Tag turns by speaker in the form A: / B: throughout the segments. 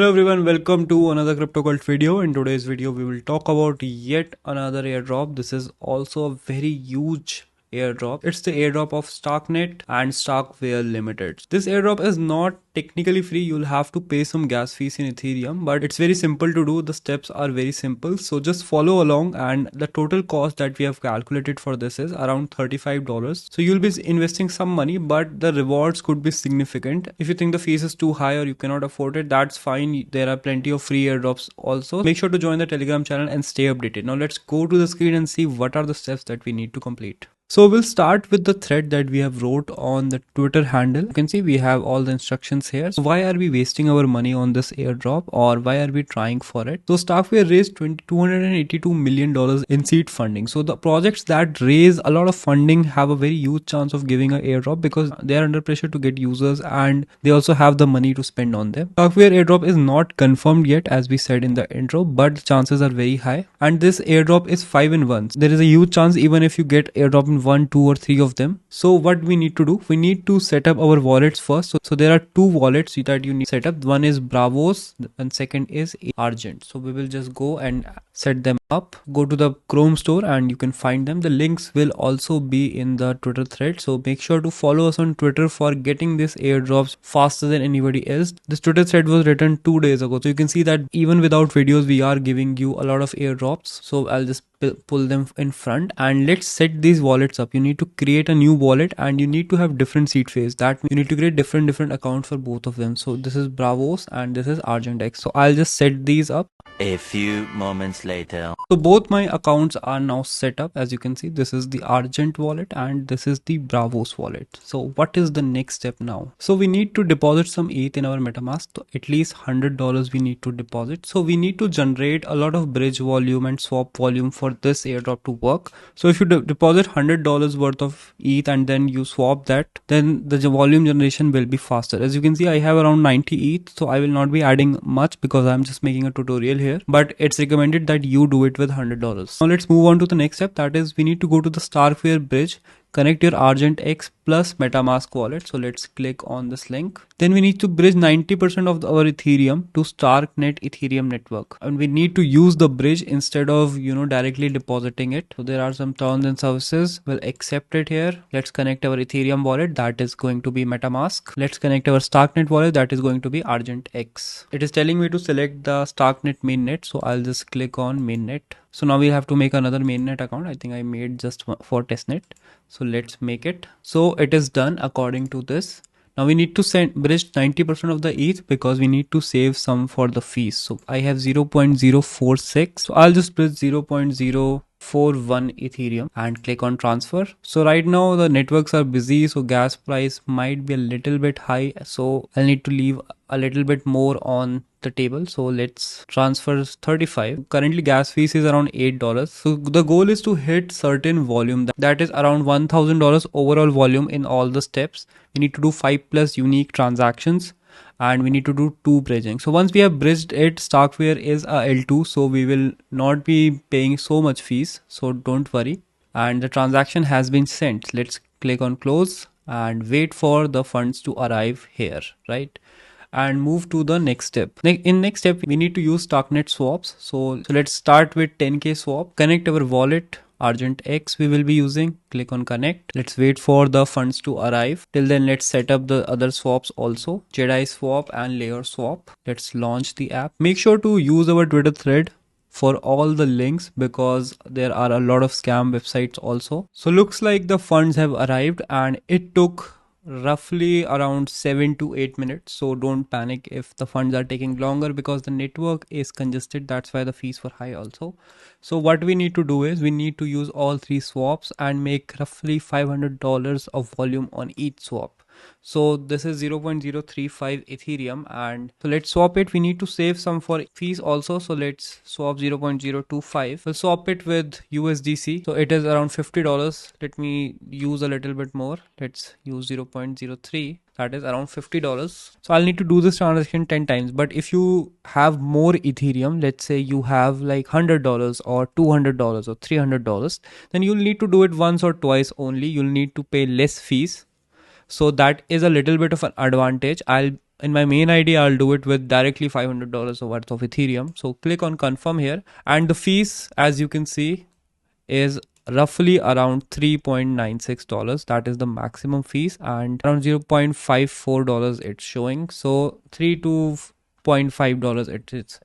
A: Hello everyone, welcome to another crypto cult video. In today's video we will talk about yet another airdrop. This is also a very huge airdrop. It's the airdrop of Starknet and Starkware Limited. This airdrop is not technically free. You'll have to pay some gas fees in Ethereum, but it's very simple to do. The steps are very simple, so just follow along, and the total cost that we have calculated for this is around $35. So you'll be investing some money, but the rewards could be significant. If you think the fees is too high or you cannot afford it, that's fine. There are plenty of free airdrops also. Make sure to join the Telegram channel and stay updated. Now let's go to the screen and see what are the steps that we need to complete. So we'll start with the thread that we have wrote on the Twitter handle. You can see we have all the instructions here. So why are we wasting our money on this airdrop, or why are we trying for it? So Starkware raised $282 million in seed funding. So the projects that raise a lot of funding have a very huge chance of giving an airdrop because they are under pressure to get users and they also have the money to spend on them. Starkware airdrop is not confirmed yet, as we said in the intro, but the chances are very high. And this airdrop is 5 in 1. There is a huge chance even if you get airdrop in 1, 2 or 3 of them. So what we need to do, we need to set up our wallets first. So there are 2 wallets that you need to set up. One is Bravos and second is Argent. So we will just go and set them up. Go to the Chrome store and you can find them. The links will also be in the Twitter thread. So make sure to follow us on Twitter for getting this airdrops faster than anybody else. This Twitter thread was written 2 days ago. So you can see that even without videos, we are giving you a lot of airdrops. So I'll just pull them in front and let's set these wallets up. You need to create a new wallet and you need to have different seed phrase. That you need to create different accounts for both of them. So this is Bravos and this is ArgentX. So I'll just set these up.
B: A few moments later.
A: So both my accounts are now set up. As you can see, this is the Argent wallet and this is the Bravos wallet. So what is the next step now? So we need to deposit some ETH in our MetaMask. So at least $100 we need to deposit. So we need to generate a lot of bridge volume and swap volume for this airdrop to work. So if you deposit $100 worth of ETH and then you swap that, then the volume generation will be faster. As you can see, I have around 90 ETH. So I will not be adding much because I'm just making a tutorial here, but it's recommended that you do it with $100. Now let's move on to the next step. That is, we need to go to the Starkware bridge, connect your ArgentX plus MetaMask wallet. So let's click on this link. Then we need to bridge 90% of our Ethereum to Starknet Ethereum network. And we need to use the bridge instead of, directly depositing it. So there are some terms and services. We'll accept it here. Let's connect our Ethereum wallet. That is going to be MetaMask. Let's connect our Starknet wallet. That is going to be ArgentX. It is telling me to select the Starknet mainnet. So I'll just click on mainnet. So now we have to make another mainnet account. I think I made just for testnet. So let's make it. So it is done according to this. Now we need to bridge 90% of the ETH because we need to save some for the fees. So I have 0.046. So I'll just bridge 0.041 Ethereum and click on transfer. So right now the networks are busy, so gas price might be a little bit high. So I'll need to leave a little bit more on the table. So let's transfer 35. Currently gas fees is around $8. So the goal is to hit certain volume, that is around $1,000 overall volume in all the steps. We need to do 5+ unique transactions and we need to do 2 bridging. So once we have bridged it, Starkware is a L2, so we will not be paying so much fees, so don't worry. And the transaction has been sent. Let's click on close and wait for the funds to arrive here, right? And move to the next step. In next step, we need to use Starknet swaps. So let's start with 10k swap. Connect our wallet. ArgentX we will be using. Click on connect. Let's wait for the funds to arrive. Till then, let's set up the other swaps also. Jedi swap and layer swap. Let's launch the app. Make sure to use our Twitter thread for all the links because there are a lot of scam websites also. So looks like the funds have arrived and it took roughly around 7 to 8 minutes. So don't panic if the funds are taking longer because the network is congested. That's why the fees were high also. So what we need to do is we need to use all 3 swaps and make roughly $500 of volume on each swap. So this is 0.035 Ethereum, and so let's swap it. We need to save some for fees also. So let's swap 0.025. We'll swap it with USDC. So it is around $50. Let me use a little bit more. Let's use 0.03. That is around $50. So I'll need to do this transaction 10 times. But if you have more Ethereum, let's say you have like $100 or $200 or $300, then you'll need to do it once or twice only. You'll need to pay less fees. So that is a little bit of an advantage. In my main ID, I'll do it with directly $500 worth of Ethereum. So click on confirm here, and the fees, as you can see, is roughly around $3.96. That is the maximum fees, and around $0.54 it's showing. So $3 to $0.5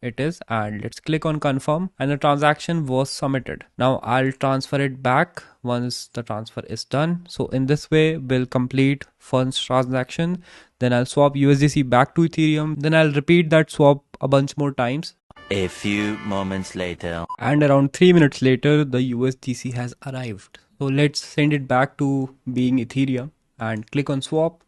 A: it is, and let's click on confirm, and the transaction was submitted. Now I'll transfer it back once the transfer is done. So in this way we'll complete first transaction, then I'll swap USDC back to Ethereum, then I'll repeat that swap a bunch more times.
B: A few moments later.
A: And around 3 minutes later, the USDC has arrived. So let's send it back to being Ethereum and click on swap,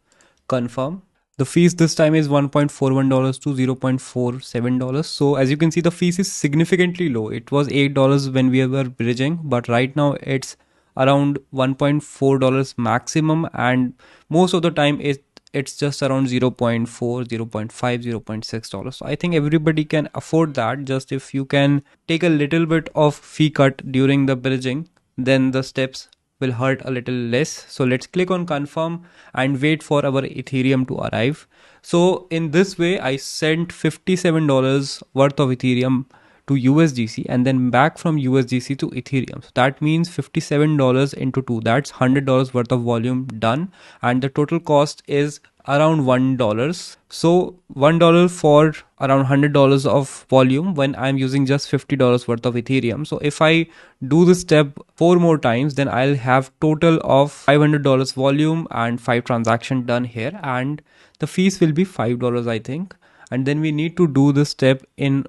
A: confirm. The fees this time is $1.41 to $0.47. So as you can see, the fees is significantly low. It was $8 when we were bridging, but right now it's around $1.4 maximum, and most of the time it's just around 0.4, 0.5, $0.6. So I think everybody can afford that. Just if you can take a little bit of fee cut during the bridging, then the steps will hurt a little less. So let's click on confirm and wait for our Ethereum to arrive. So in this way, I sent $57 worth of Ethereum to USDC and then back from USDC to Ethereum. So that means $57 into 2, that's $100 worth of volume done, and the total cost is around $1. So $1 for around $100 of volume when I'm using just $50 worth of Ethereum. So if I do this step 4 more times, then I'll have total of $500 volume and 5 transactions done here, and the fees will be $5, I think. And then we need to do this step in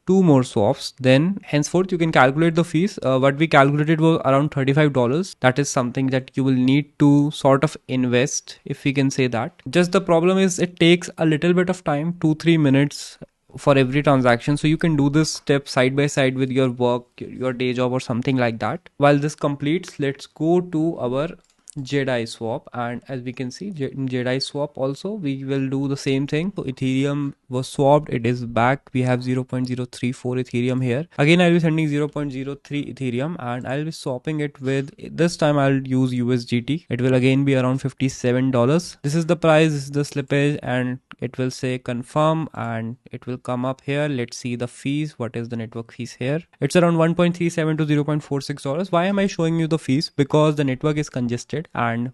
A: 2 more swaps. Then henceforth you can calculate the fees. What we calculated was around $35. That is something that you will need to sort of invest, if we can say that. Just the problem is it takes a little bit of time, 2-3 minutes for every transaction. So you can do this step side by side with your work, your day job or something like that. While this completes, let's go to our Dydx swap, and as we can see in Dydx swap also we will do the same thing. So Ethereum was swapped, it is back. We have 0.034 Ethereum here. Again I'll be sending 0.03 Ethereum and I'll be swapping it with, this time I'll use USDT. It will again be around $57. This is the price, this is the slippage, and it will say confirm and it will come up here. Let's see the fees. What is the network fees here? It's around $1.37 to $0.46. Why am I showing you the fees? Because the network is congested and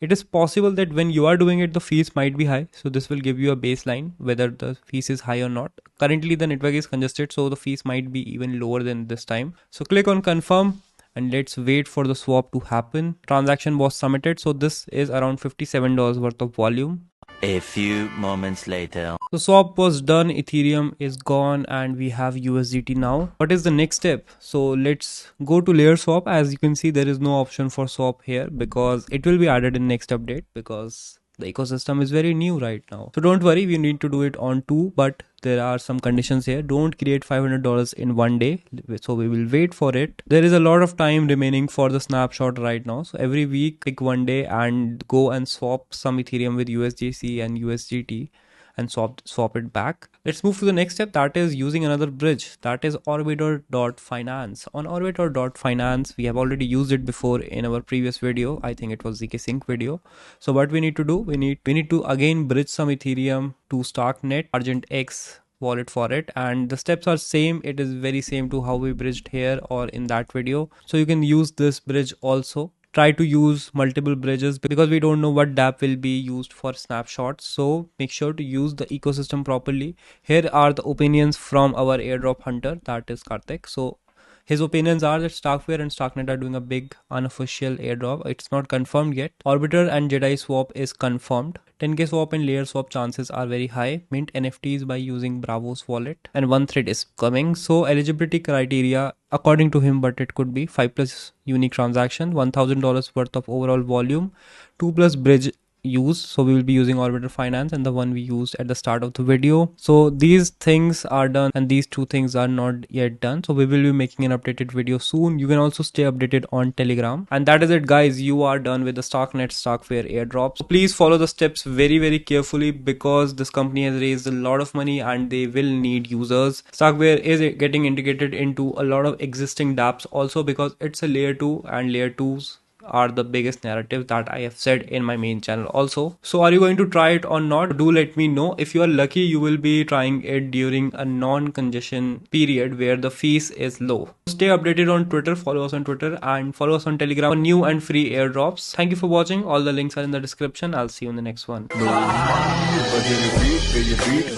A: it is possible that when you are doing it the fees might be high. So this will give you a baseline whether the fees is high or not. Currently the network is congested, so the fees might be even lower than this time. So click on confirm and let's wait for the swap to happen. Transaction was submitted, so this is around $57 worth of volume.
B: A few moments later.
A: The swap was done, Ethereum is gone, and we have USDT now. What is the next step? So let's go to layer swap. As you can see, there is no option for swap here because it will be added in next update, because the ecosystem is very new right now. So don't worry, we need to do it on 2, but there are some conditions here. Don't create $500 in one day, so we will wait for it. There is a lot of time remaining for the snapshot right now, so every week pick one day and go and swap some Ethereum with USDC and USDT and swap it back. Let's move to the next step, that is using another bridge, that is Orbiter.finance. On Orbiter.finance, we have already used it before in our previous video. I think it was ZK Sync video. So what we need to do, we need to again bridge some Ethereum to Starknet Argent X wallet for it, and the steps are same. It is very same to how we bridged here or in that video. So you can use this bridge also. Try to use multiple bridges because we don't know what dApp will be used for snapshots. So make sure to use the ecosystem properly. Here are the opinions from our airdrop hunter, that is Karthik. So his opinions are that Starkware and Starknet are doing a big unofficial airdrop. It's not confirmed yet. Orbiter and Dydx swap is confirmed. 10k swap and layer swap chances are very high. Mint NFTs by using Bravos wallet, and one thread is coming. So eligibility criteria according to him, but it could be 5+ unique transaction, $1,000 worth of overall volume, 2+ bridge use. So we will be using Orbiter Finance and the one we used at the start of the video. So these things are done and these 2 things are not yet done. So we will be making an updated video soon. You can also stay updated on Telegram. And that is it guys, you are done with the Starknet Starkware airdrops. So please follow the steps very carefully because this company has raised a lot of money and they will need users. Starkware is getting integrated into a lot of existing dApps also because it's a layer 2 and layer 2s are the biggest narratives that I have said in my main channel also. So are you going to try it or not? Do let me know. If you are lucky, you will be trying it during a non-congestion period where the fees is low. Stay updated on Twitter, follow us on Twitter and follow us on Telegram for new and free airdrops. Thank you for watching. All the links are in the description. I'll see you in the next one.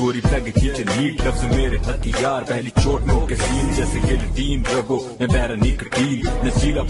C: गोरी plug खींच NEET लफ्ज मेरे हथियार पहली चोट no के scene जैसे गिल्टीन रगो मैं बैरनी कटील नशीला